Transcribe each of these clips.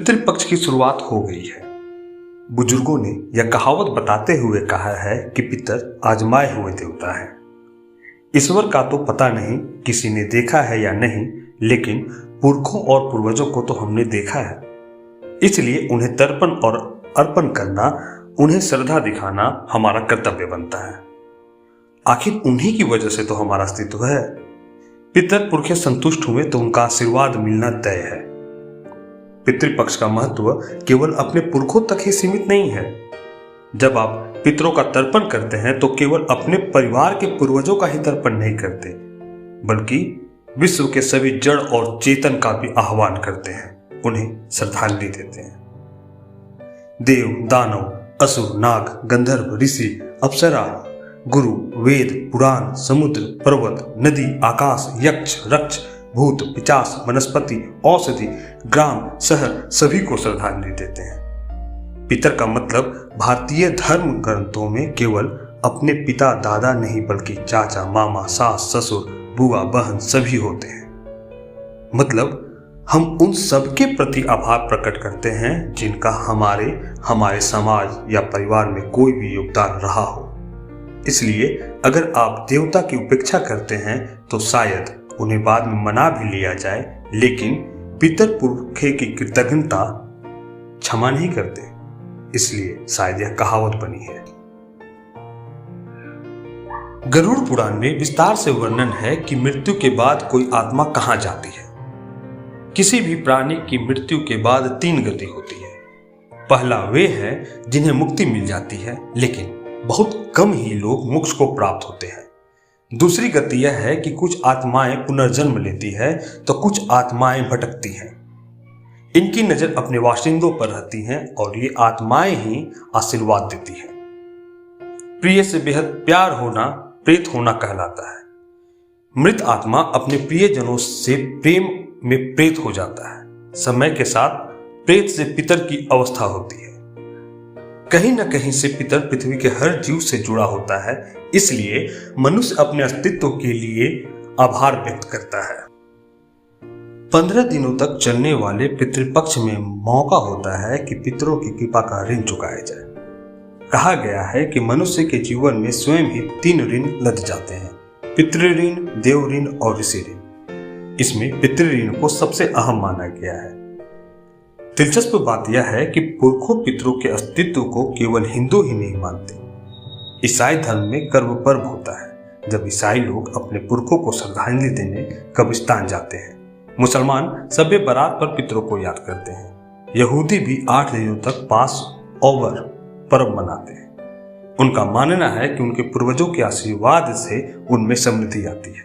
पितृपक्ष की शुरुआत हो गई है। बुजुर्गों ने यह कहावत बताते हुए कहा है कि पितर आजमाए हुए देवता है। ईश्वर का तो पता नहीं किसी ने देखा है या नहीं, लेकिन पुरखों और पूर्वजों को तो हमने देखा है। इसलिए उन्हें तर्पण और अर्पण करना, उन्हें श्रद्धा दिखाना हमारा कर्तव्य बनता है। आखिर उन्हीं की वजह से तो हमारा अस्तित्व है। पितर पुरखे संतुष्ट हुए तो उनका आशीर्वाद मिलना तय है। पितृपक्ष का महत्व केवल अपने पुरखों तक ही सीमित नहीं है। जब आप पितरों का तर्पण करते हैं तो केवल अपने परिवार के पूर्वजों का ही तर्पण नहीं करते, बल्कि विश्व के सभी जड़ और चेतन का भी आह्वान करते हैं, उन्हें श्रद्धांजलि देते हैं। देव, दानव, असुर, नाग, गंधर्व, ऋषि, अप्सरा, गुरु, वेद, पुराण, समुद्र, पर्वत, नदी, आकाश, यक्ष, रक्ष, भूत, पिशाच, वनस्पति, औषधि, ग्राम, शहर सभी को श्रद्धांजलि देते हैं। पितर का मतलब भारतीय धर्म ग्रंथों में केवल अपने पिता दादा नहीं, बल्कि चाचा, मामा, सास, ससुर, बुआ, बहन सभी होते हैं। मतलब हम उन सबके प्रति आभार प्रकट करते हैं जिनका हमारे समाज या परिवार में कोई भी योगदान रहा हो। इसलिए अगर आप देवता की उपेक्षा करते हैं तो शायद उन्हें बाद में मना भी लिया जाए, लेकिन पितर पुरखे की कृतज्ञता क्षमा नहीं करते, इसलिए शायद यह कहावत बनी है। गरुड़ पुराण में विस्तार से वर्णन है कि मृत्यु के बाद कोई आत्मा कहां जाती है। किसी भी प्राणी की मृत्यु के बाद 3 गति होती है। पहला वे है जिन्हें मुक्ति मिल जाती है, लेकिन बहुत कम ही लोग मोक्ष को प्राप्त होते हैं। दूसरी गति यह है कि कुछ आत्माएं पुनर्जन्म लेती है तो कुछ आत्माएं भटकती हैं। इनकी नजर अपने वासिंदों पर रहती हैं और ये आत्माएं ही आशीर्वाद देती हैं। प्रिय से बेहद प्यार होना प्रेत होना कहलाता है। मृत आत्मा अपने प्रियजनों से प्रेम में प्रेत हो जाता है। समय के साथ प्रेत से पितर की अवस्था होती है। कहीं न कहीं से पितर पृथ्वी के हर जीव से जुड़ा होता है, इसलिए मनुष्य अपने अस्तित्व के लिए आभार व्यक्त करता है। 15 दिनों तक चलने वाले पितृपक्ष में मौका होता है कि पितरों की कृपा का ऋण चुकाया जाए। कहा गया है कि मनुष्य के जीवन में स्वयं ही 3 ऋण लद जाते हैं: पितृ ऋण, देव ऋण और ऋषि ऋण। इसमें पितृ ऋण को सबसे अहम माना गया है। दिलचस्प बात यह है कि पुरखों पितरों के अस्तित्व को केवल हिंदू ही नहीं मानते। ईसाई धर्म में कर्म पर्व होता है, जब ईसाई लोग अपने पुरखों को श्रद्धांजलि देने कब्रिस्तान जाते हैं। मुसलमान शब बारात पर पितरों को याद करते हैं। यहूदी भी 8 दिनों तक पास ओवर पर्व मनाते हैं। उनका मानना है कि उनके पूर्वजों के आशीर्वाद से उनमें समृद्धि आती है।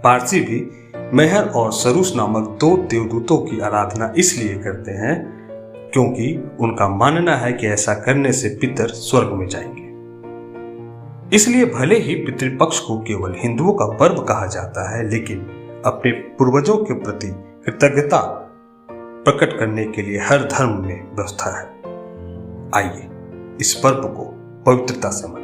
पारसी भी मेहर और सरूस नामक 2 देवदूतों की आराधना इसलिए करते हैं क्योंकि उनका मानना है कि ऐसा करने से पितर स्वर्ग में जाएंगे। इसलिए भले ही पितृपक्ष को केवल हिंदुओं का पर्व कहा जाता है, लेकिन अपने पूर्वजों के प्रति कृतज्ञता प्रकट करने के लिए हर धर्म में व्यवस्था है। आइए इस पर्व को पवित्रता से मनाएं।